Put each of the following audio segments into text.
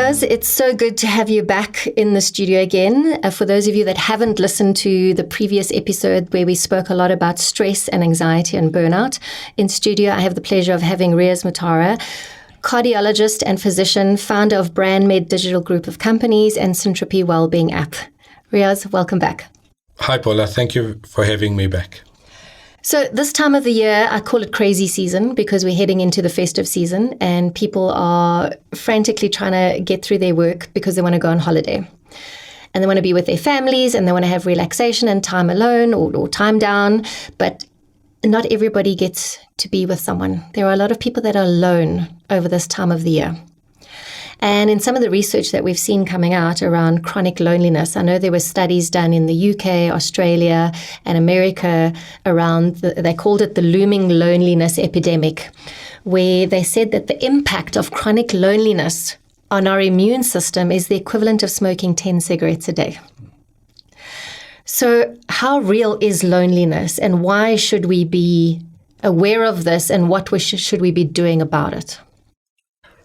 Riaz, it's so good to have you back in the studio again. For those of you that haven't listened to the previous episode where we spoke a lot about stress and anxiety and burnout, in studio I have the pleasure of having Riaz Motara, cardiologist and physician, founder of BrandMed Digital Group of Companies and Syntropy Wellbeing app. Riaz, welcome back. Hi, Paula. Thank you for having me back. So this time of the year, I call it crazy season because we're heading into the festive season and people are frantically trying to get through their work because they want to go on holiday. And they want to be with their families and they want to have relaxation and time alone or time down. But not everybody gets to be with someone. There are a lot of people that are alone over this time of the year. And in some of the research that we've seen coming out around chronic loneliness, I know there were studies done in the UK, Australia, and America around, they called it the looming loneliness epidemic, where they said that the impact of chronic loneliness on our immune system is the equivalent of smoking 10 cigarettes a day. So how real is loneliness and why should we be aware of this and what should we be doing about it?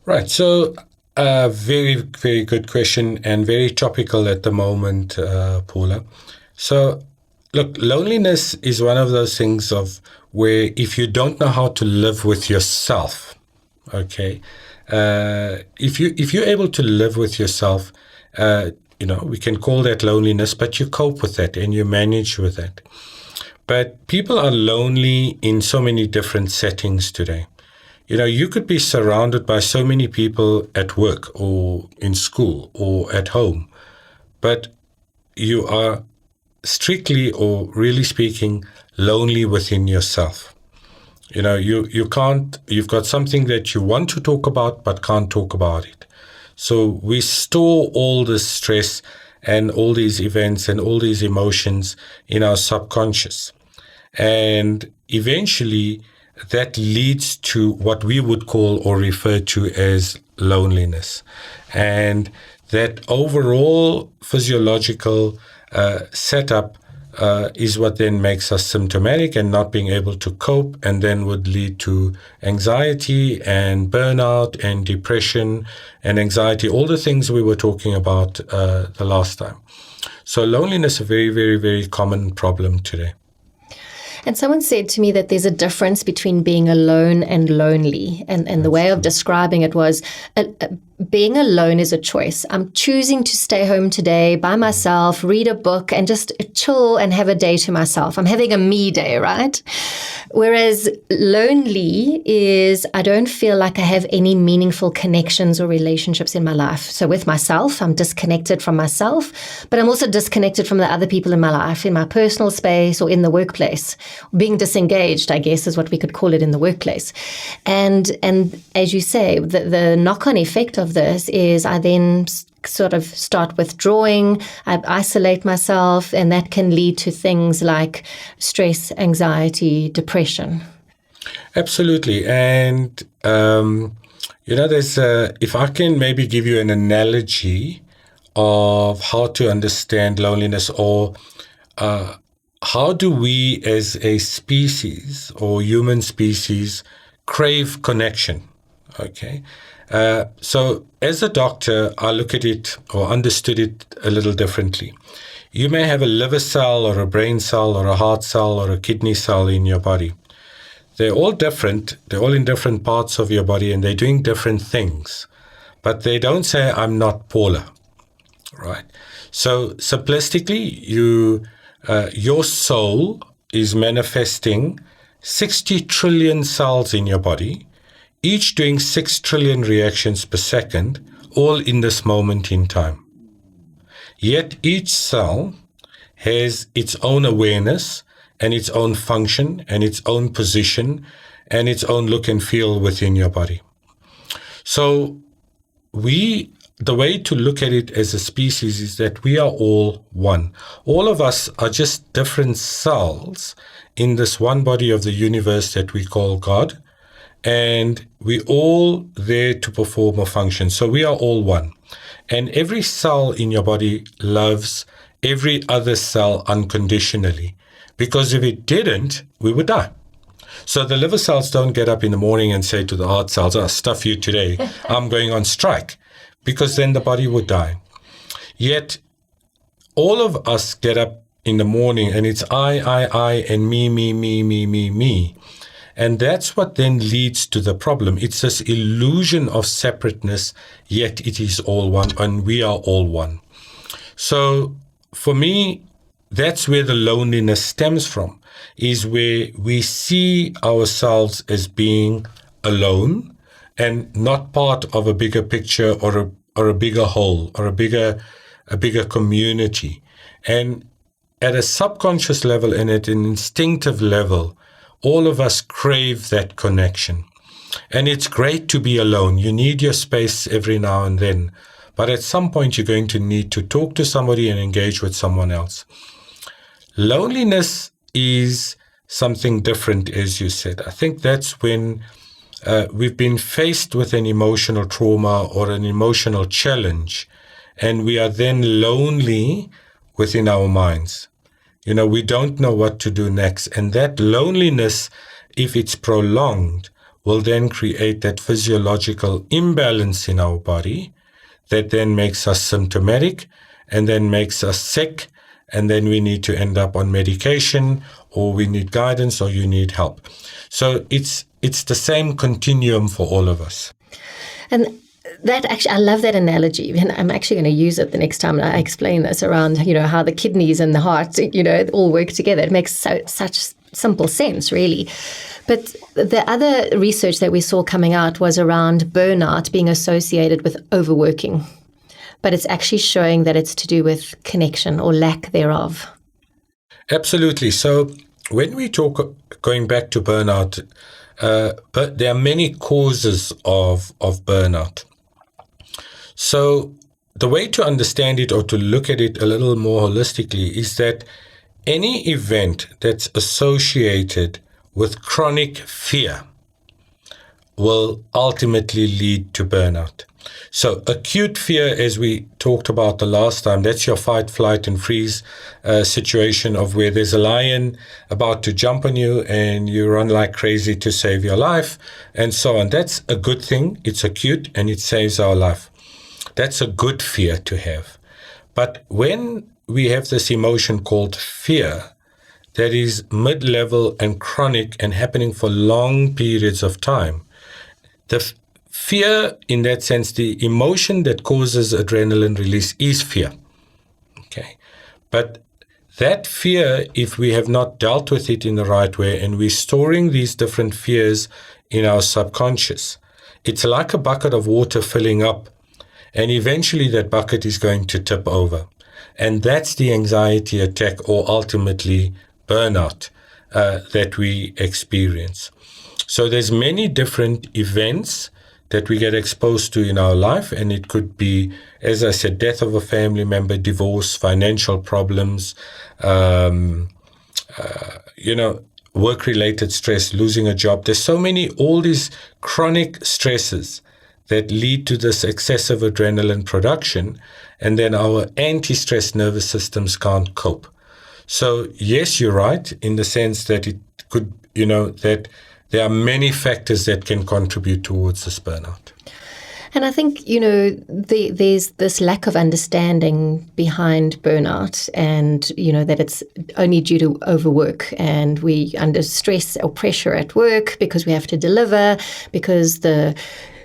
Right. So very, very good question and very topical at the moment, Paula. So, look, loneliness is one of those things of where if you don't know how to live with yourself, okay, if you're able to live with yourself, we can call that loneliness, but you cope with that and you manage with that. But people are lonely in so many different settings today. You could be surrounded by so many people at work or in school or at home, but you are strictly or really speaking lonely within yourself. You can't, you've got something that you want to talk about but can't talk about it. So we store all this stress and all these events and all these emotions in our subconscious. And eventually that leads to what we would call or refer to as loneliness. And that overall physiological setup is what then makes us symptomatic and not being able to cope, and then would lead to anxiety and burnout and depression and anxiety, all the things we were talking about the last time. So loneliness is a very, very, very common problem today. And someone said to me that there's a difference between being alone and lonely. And the way of describing it was being alone is a choice. I'm choosing to stay home today by myself, read a book, and just chill and have a day to myself. I'm having a me day, right? Whereas lonely is I don't feel like I have any meaningful connections or relationships in my life. So with myself, I'm disconnected from myself, but I'm also disconnected from the other people in my life, in my personal space or in the workplace. Being disengaged, I guess, is what we could call it in the workplace. And as you say, the knock-on effect of this is I then sort of start withdrawing, I isolate myself, and that can lead to things like stress, anxiety, depression. Absolutely. And, there's if I can maybe give you an analogy of how to understand loneliness, or how do we as a species or human species crave connection? Okay. So as a doctor, I look at it or understood it a little differently. You may have a liver cell or a brain cell or a heart cell or a kidney cell in your body. They're all different. They're all in different parts of your body and they're doing different things. But they don't say, I'm not Paula, right? So simplistically, your soul is manifesting 60 trillion cells in your body, each doing 6 trillion reactions per second, all in this moment in time. Yet each cell has its own awareness and its own function and its own position and its own look and feel within your body. So the way to look at it as a species is that we are all one. All of us are just different cells in this one body of the universe that we call God. And we're all there to perform a function. So we are all one. And every cell in your body loves every other cell unconditionally. Because if it didn't, we would die. So the liver cells don't get up in the morning and say to the heart cells, stuff you today, I'm going on strike. because then the body would die. Yet all of us get up in the morning and it's I, and me. And that's what then leads to the problem. It's this illusion of separateness, yet it is all one, and we are all one. So for me, that's where the loneliness stems from, is where we see ourselves as being alone and not part of a bigger picture or a bigger whole or a bigger community. And at a subconscious level and at an instinctive level, all of us crave that connection. And it's great to be alone. You need your space every now and then. But at some point, you're going to need to talk to somebody and engage with someone else. Loneliness is something different, as you said. I think that's when we've been faced with an emotional trauma or an emotional challenge, and we are then lonely within our minds. We don't know what to do next. And that loneliness, if it's prolonged, will then create that physiological imbalance in our body that then makes us symptomatic and then makes us sick. And then we need to end up on medication, or we need guidance, or you need help. So it's the same continuum for all of us. And that actually, I love that analogy, and I'm actually going to use it the next time I explain this around, how the kidneys and the heart, all work together. It makes such simple sense, really. But the other research that we saw coming out was around burnout being associated with overworking. But it's actually showing that it's to do with connection or lack thereof. Absolutely. So when we talk, going back to burnout, but there are many causes of burnout. So the way to understand it or to look at it a little more holistically is that any event that's associated with chronic fear will ultimately lead to burnout. So acute fear, as we talked about the last time, that's your fight, flight, and freeze situation of where there's a lion about to jump on you and you run like crazy to save your life and so on. That's a good thing. It's acute and it saves our life. That's a good fear to have. But when we have this emotion called fear that is mid-level and chronic and happening for long periods of time, the fear, in that sense, the emotion that causes adrenaline release is fear. Okay. But that fear, if we have not dealt with it in the right way and we're storing these different fears in our subconscious, it's like a bucket of water filling up, and eventually that bucket is going to tip over. And that's the anxiety attack, or ultimately burnout, that we experience. So there's many different events that we get exposed to in our life, and it could be, as I said, death of a family member, divorce, financial problems, work-related stress, losing a job. There's so many, all these chronic stresses that lead to this excessive adrenaline production, and then our anti-stress nervous systems can't cope. So yes, you're right in the sense that it could, that there are many factors that can contribute towards this burnout. And I think, there's this lack of understanding behind burnout, and, that it's only due to overwork, and we under stress or pressure at work because we have to deliver, because the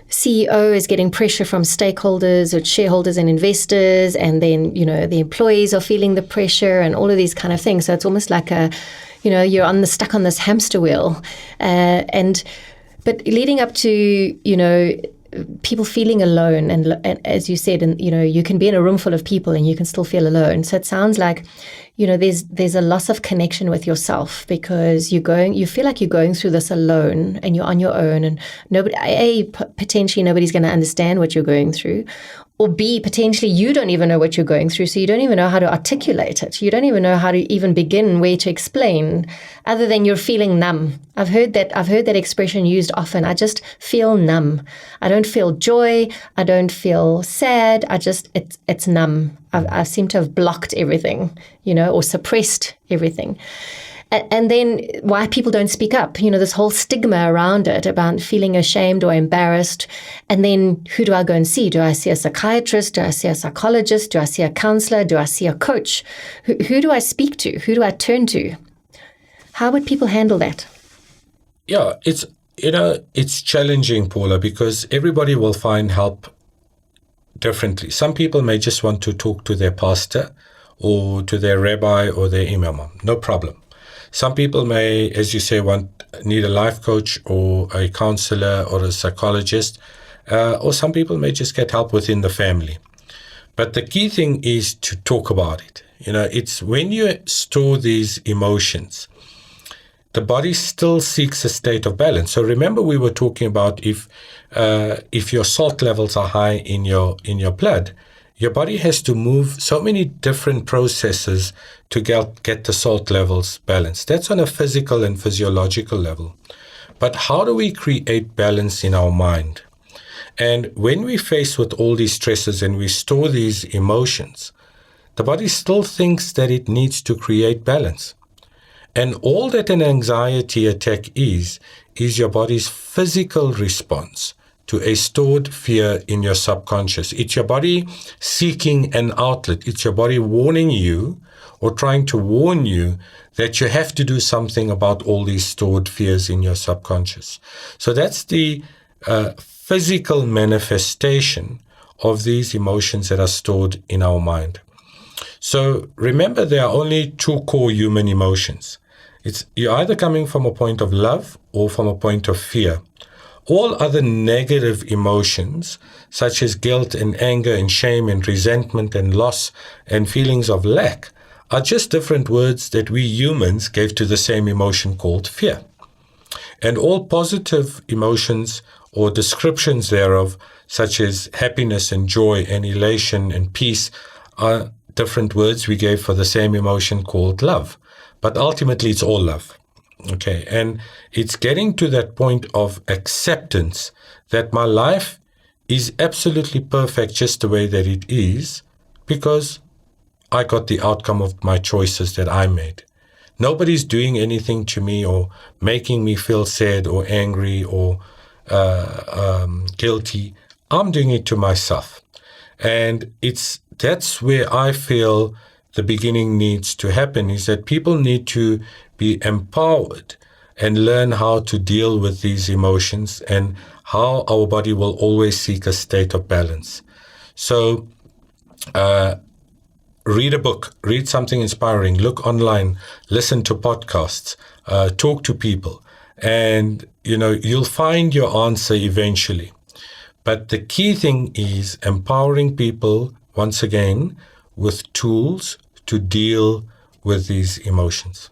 CEO is getting pressure from stakeholders or shareholders and investors, and then, the employees are feeling the pressure and all of these kind of things. So it's almost like you're stuck on this hamster wheel. But leading up to, people feeling alone, and as you said, and you can be in a room full of people and you can still feel alone. So it sounds like, there's a loss of connection with yourself, because you feel like you're going through this alone and you're on your own, and potentially nobody's going to understand what you're going through. Or B, potentially you don't even know what you're going through, so you don't even know how to articulate it. You don't even know how to even begin where to explain, other than you're feeling numb. I've heard that expression used often. I just feel numb. I don't feel joy. I don't feel sad. It's numb. I seem to have blocked everything, or suppressed everything. And then why people don't speak up, this whole stigma around it about feeling ashamed or embarrassed. And then who do I go and see? Do I see a psychiatrist? Do I see a psychologist? Do I see a counselor? Do I see a coach? Who do I speak to? Who do I turn to? How would people handle that? Yeah, it's challenging, Paula, because everybody will find help differently. Some people may just want to talk to their pastor or to their rabbi or their imam. No problem. Some people may, as you say, need a life coach or a counselor or a psychologist, or some people may just get help within the family. But the key thing is to talk about it. It's when you store these emotions, the body still seeks a state of balance. So remember, we were talking about if your salt levels are high in your blood, your body has to move so many different processes to get the salt levels balanced. That's on a physical and physiological level. But how do we create balance in our mind? And when we face with all these stresses and we store these emotions, the body still thinks that it needs to create balance. And all that an anxiety attack is your body's physical response to a stored fear in your subconscious. It's your body seeking an outlet. It's your body warning you or trying to warn you that you have to do something about all these stored fears in your subconscious. So that's the physical manifestation of these emotions that are stored in our mind. So remember, there are only two core human emotions. You're either coming from a point of love or from a point of fear. All other negative emotions, such as guilt and anger and shame and resentment and loss and feelings of lack, are just different words that we humans gave to the same emotion called fear. And all positive emotions or descriptions thereof, such as happiness and joy and elation and peace, are different words we gave for the same emotion called love. But ultimately, it's all love. Okay, and it's getting to that point of acceptance that my life is absolutely perfect just the way that it is because I got the outcome of my choices that I made. Nobody's doing anything to me or making me feel sad or angry or guilty. I'm doing it to myself. And that's where I feel the beginning needs to happen, is that people need to be empowered and learn how to deal with these emotions and how our body will always seek a state of balance. So read a book, read something inspiring, look online, listen to podcasts, talk to people, and you'll find your answer eventually. But the key thing is empowering people, once again, with tools to deal with these emotions.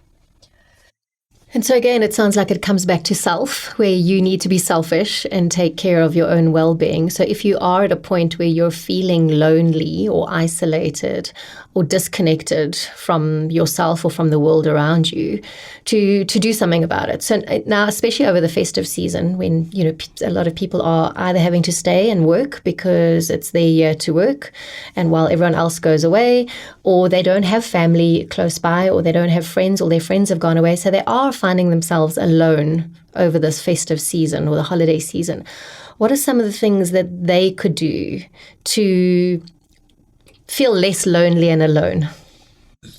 And so again, it sounds like it comes back to self, where you need to be selfish and take care of your own well-being. So if you are at a point where you're feeling lonely or isolated or disconnected from yourself or from the world around you, to do something about it. So now, especially over the festive season, when a lot of people are either having to stay and work because it's their year to work, and while everyone else goes away, or they don't have family close by, or they don't have friends, or their friends have gone away, so they are finding themselves alone over this festive season or the holiday season. What are some of the things that they could do to feel less lonely and alone?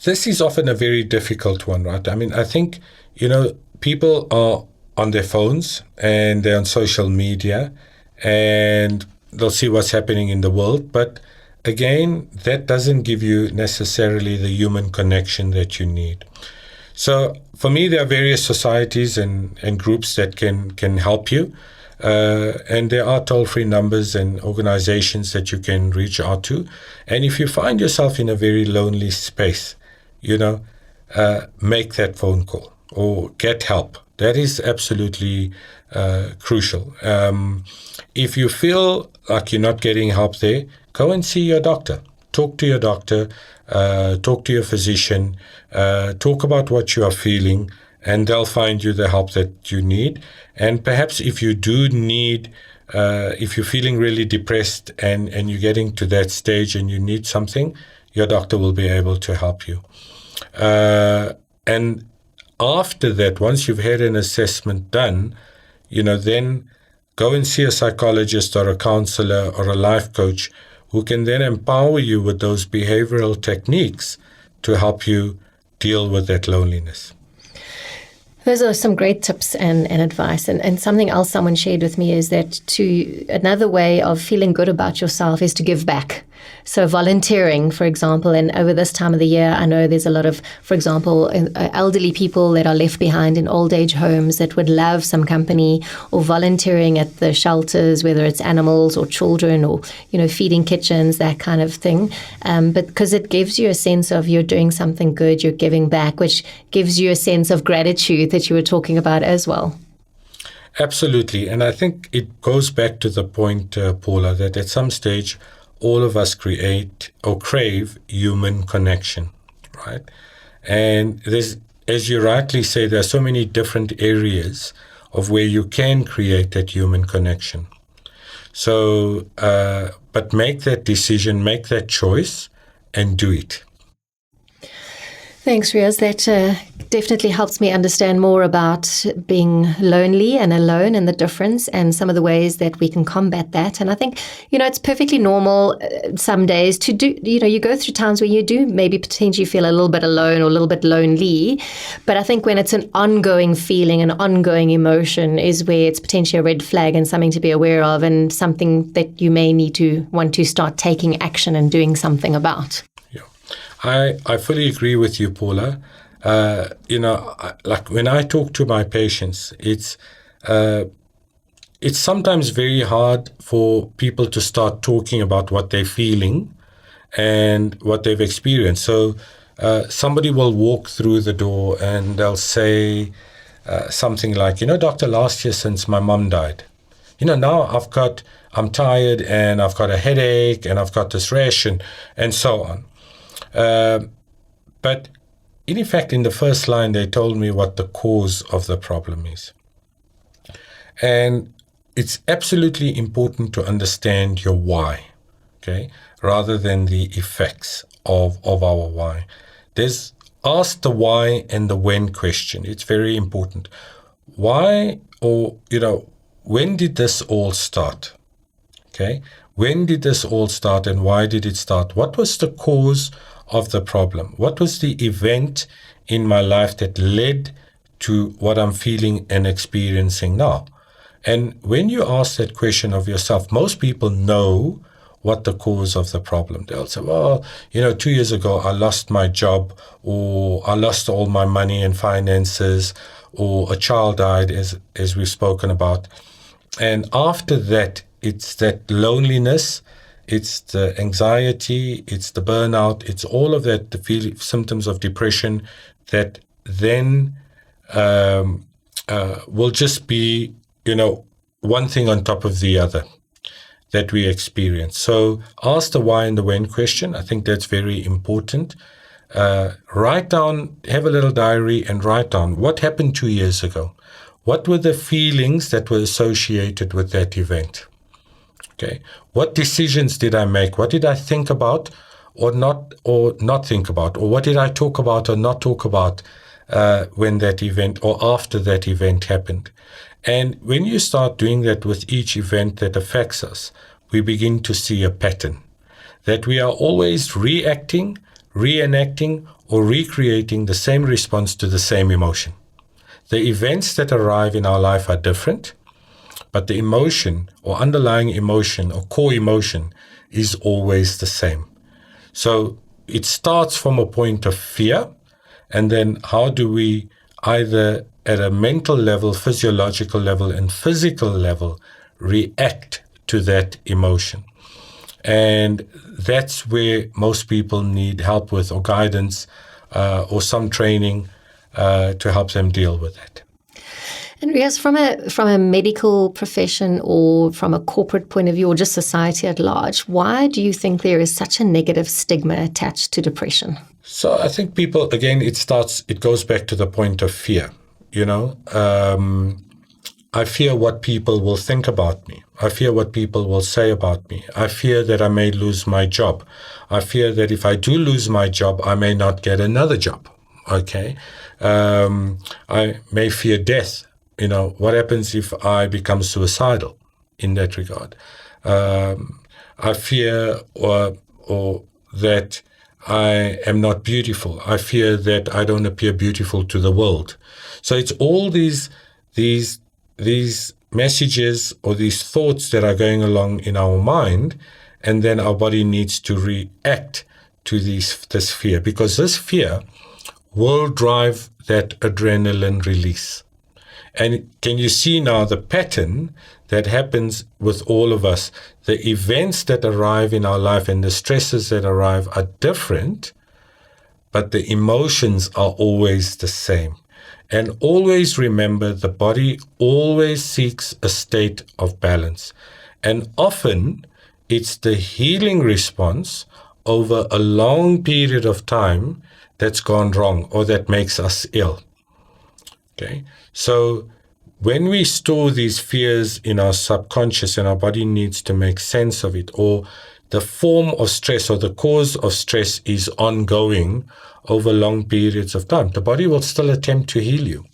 This is often a very difficult one, right? I mean, I think, people are on their phones and they're on social media and they'll see what's happening in the world. But again, that doesn't give you necessarily the human connection that you need. So for me, there are various societies and groups that can help you. And there are toll-free numbers and organizations that you can reach out to. And if you find yourself in a very lonely space, make that phone call or get help. That is absolutely crucial. If you feel like you're not getting help there, go and see your doctor. Talk to your doctor, talk to your physician, talk about what you are feeling, and they'll find you the help that you need. And perhaps if you do need, if you're feeling really depressed and you're getting to that stage and you need something, your doctor will be able to help you. And after that, once you've had an assessment done, then go and see a psychologist or a counselor or a life coach who can then empower you with those behavioral techniques to help you deal with that loneliness. Those are some great tips and advice. And something else someone shared with me is that another way of feeling good about yourself is to give back. So volunteering, for example, and over this time of the year, I know there's a lot of, for example, elderly people that are left behind in old age homes that would love some company, or volunteering at the shelters, whether it's animals or children or, feeding kitchens, that kind of thing. But because it gives you a sense of you're doing something good, you're giving back, which gives you a sense of gratitude that you were talking about as well. Absolutely. And I think it goes back to the point, Paula, that at some stage, all of us create or crave human connection, right? And there's, as you rightly say, there are so many different areas of where you can create that human connection. So, but make that decision, make that choice, and do it. Thanks, Riaz. That definitely helps me understand more about being lonely and alone and the difference and some of the ways that we can combat that. And I think, it's perfectly normal some days to do, you go through times where you do maybe potentially feel a little bit alone or a little bit lonely. But I think when it's an ongoing feeling, an ongoing emotion is where it's potentially a red flag and something to be aware of and something that you may want to start taking action and doing something about. I fully agree with you, Paula. Like when I talk to my patients, it's sometimes very hard for people to start talking about what they're feeling and what they've experienced. So somebody will walk through the door and they'll say something like, doctor, last year since my mom died, now I'm tired and I've got a headache and I've got this rash and so on. But in effect, in the first line, they told me what the cause of the problem is. And it's absolutely important to understand your why, okay, rather than the effects of our why. Ask the why and the when question. It's very important. Why, or, when did this all start? Okay, when did this all start and why did it start? What was the cause of the problem? What was the event in my life that led to what I'm feeling and experiencing now? And when you ask that question of yourself, most people know what the cause of the problem. They'll say, well, 2 years ago, I lost my job, or I lost all my money and finances, or a child died, as we've spoken about. And after that, it's that loneliness, it's the anxiety, it's the burnout, it's all of that, the symptoms of depression that then will just be, one thing on top of the other that we experience. So ask the why and the when question. I think that's very important. Write down, have a little diary and write down what happened 2 years ago. What were the feelings that were associated with that event? Okay. What decisions did I make? What did I think about or not think about? Or what did I talk about or not talk about when that event or after that event happened? And when you start doing that with each event that affects us, we begin to see a pattern that we are always reacting, reenacting, or recreating the same response to the same emotion. The events that arrive in our life are different, but the emotion or underlying emotion or core emotion is always the same. So it starts from a point of fear, and then how do we either at a mental level, physiological level, and physical level react to that emotion? And that's where most people need help with, or guidance, or some training to help them deal with that. And Riaz, from a medical profession or from a corporate point of view or just society at large, why do you think there is such a negative stigma attached to depression? So I think people, again, it goes back to the point of fear. I fear what people will think about me. I fear what people will say about me. I fear that I may lose my job. I fear that if I do lose my job, I may not get another job. Okay. I may fear death. What happens if I become suicidal in that regard? I fear or that I am not beautiful. I fear that I don't appear beautiful to the world. So it's all these messages or these thoughts that are going along in our mind, and then our body needs to react to this fear, because this fear will drive that adrenaline release. And can you see now the pattern that happens with all of us? The events that arrive in our life and the stresses that arrive are different, but the emotions are always the same. And always remember, the body always seeks a state of balance. And often it's the healing response over a long period of time that's gone wrong or that makes us ill. Okay, so when we store these fears in our subconscious and our body needs to make sense of it, or the form of stress or the cause of stress is ongoing over long periods of time, the body will still attempt to heal you.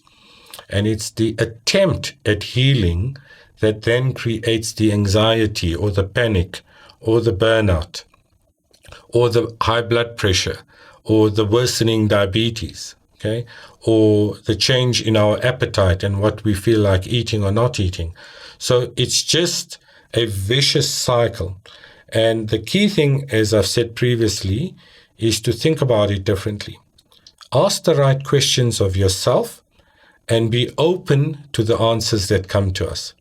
And it's the attempt at healing that then creates the anxiety or the panic or the burnout or the high blood pressure or the worsening diabetes. Okay, or the change in our appetite and what we feel like eating or not eating. So it's just a vicious cycle. And the key thing, as I've said previously, is to think about it differently. Ask the right questions of yourself and be open to the answers that come to us.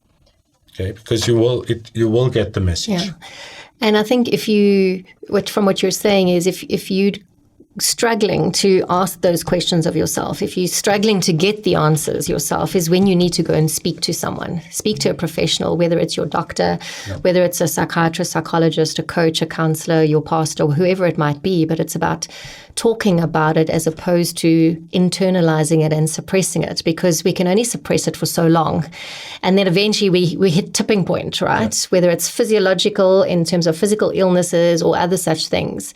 Okay, because you will get the message. Yeah. And I think from what you're saying is if you struggling to ask those questions of yourself, if you're struggling to get the answers yourself, is when you need to go and speak to someone, speak to a professional, whether it's your doctor, whether it's a psychiatrist, psychologist, a coach, a counselor, your pastor, or whoever it might be. But it's about talking about it as opposed to internalizing it and suppressing it, because we can only suppress it for so long. And then eventually we hit tipping point, right? Yeah. Whether it's physiological in terms of physical illnesses or other such things.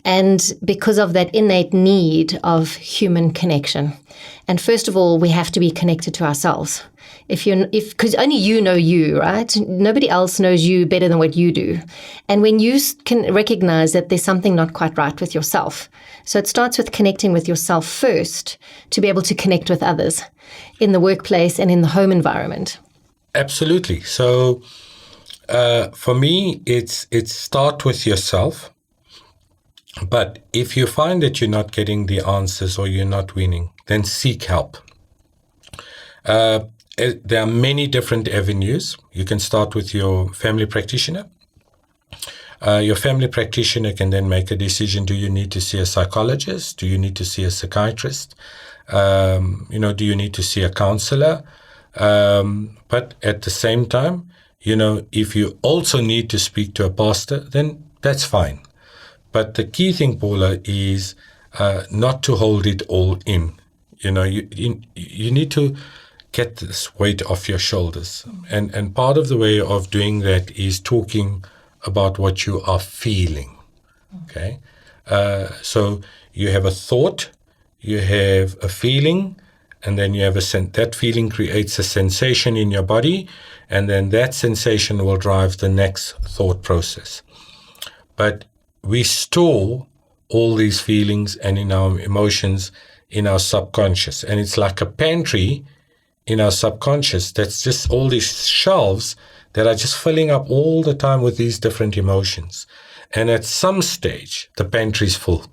And because of that innate need of human connection. And first of all, we have to be connected to ourselves. Because only you know you, right? Nobody else knows you better than what you do. And when you can recognize that there's something not quite right with yourself. So it starts with connecting with yourself first to be able to connect with others in the workplace and in the home environment. Absolutely. So for me, it's start with yourself. But if you find that you're not getting the answers or you're not winning, then seek help. There are many different avenues. You can start with your family practitioner. Your family practitioner can then make a decision. Do you need to see a psychologist? Do you need to see a psychiatrist? Do you need to see a counselor? But at the same time, if you also need to speak to a pastor, then that's fine. But the key thing, Paula, is not to hold it all in. You need to get this weight off your shoulders. And part of the way of doing that is talking about what you are feeling. Okay? So you have a thought, you have a feeling, and then you have that feeling creates a sensation in your body, and then that sensation will drive the next thought process. But we store all these feelings and in our emotions in our subconscious. And it's like a pantry in our subconscious that's just all these shelves that are just filling up all the time with these different emotions. And at some stage, the pantry's full.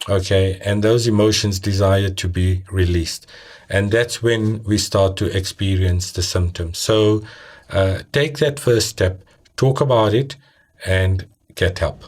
Okay, and those emotions desire to be released. And that's when we start to experience the symptoms. So take that first step, talk about it, and get help.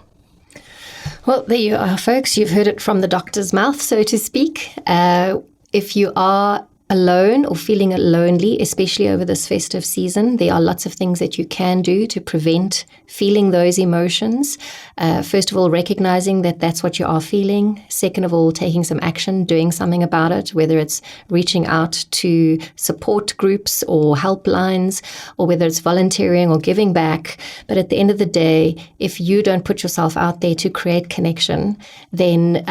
Well, there you are, folks. You've heard it from the doctor's mouth, so to speak. If you are alone or feeling lonely, especially over this festive season, there are lots of things that you can do to prevent feeling those emotions. First of all, recognizing that that's what you are feeling. Second of all, taking some action, doing something about it, whether it's reaching out to support groups or helplines, or whether it's volunteering or giving back. But at the end of the day, if you don't put yourself out there to create connection, then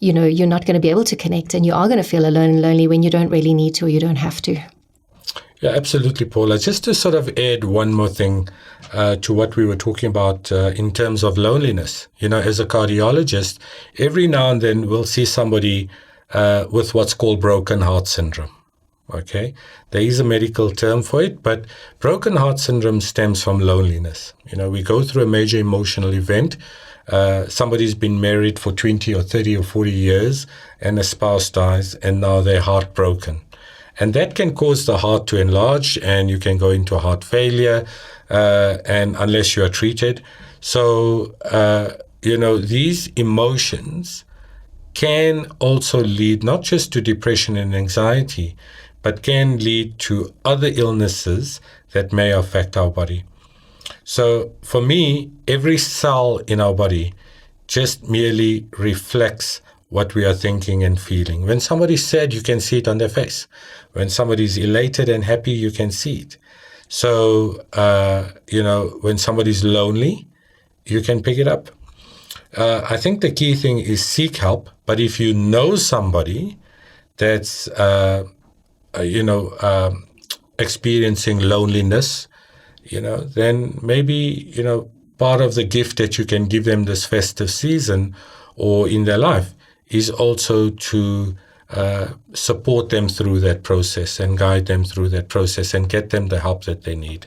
you're not going to be able to connect, and you are going to feel alone and lonely when you don't really need to or you don't have to. Yeah, absolutely, Paula. Just to sort of add one more thing to what we were talking about in terms of loneliness. As a cardiologist, every now and then we'll see somebody with what's called broken heart syndrome. Okay, there is a medical term for it, but broken heart syndrome stems from loneliness. We go through a major emotional event. Somebody's been married for 20 or 30 or 40 years, and a spouse dies, and now they're heartbroken. And that can cause the heart to enlarge, and you can go into heart failure, and unless you are treated. So, these emotions can also lead not just to depression and anxiety, but can lead to other illnesses that may affect our body. So for me, every cell in our body just merely reflects what we are thinking and feeling. When somebody's sad, you can see it on their face. When somebody's elated and happy, you can see it. So, when somebody's lonely, you can pick it up. I think the key thing is seek help. But if you know somebody that's, experiencing loneliness, then maybe, part of the gift that you can give them this festive season or in their life is also to support them through that process and guide them through that process and get them the help that they need.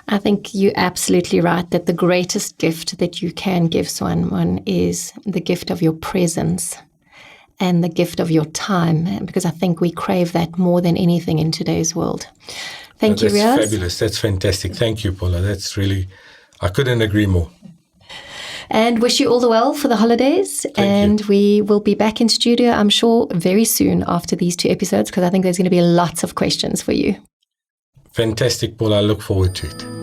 I think you're absolutely right that the greatest gift that you can give someone is the gift of your presence and the gift of your time, because I think we crave that more than anything in today's world. Thank you, Riaz. That's fabulous. That's fantastic. Thank you, Paula. That's really, I couldn't agree more. And wish you all the well for the holidays. Thank you. We will be back in studio, I'm sure, very soon after these 2 episodes, because I think there's going to be lots of questions for you. Fantastic, Paula. I look forward to it.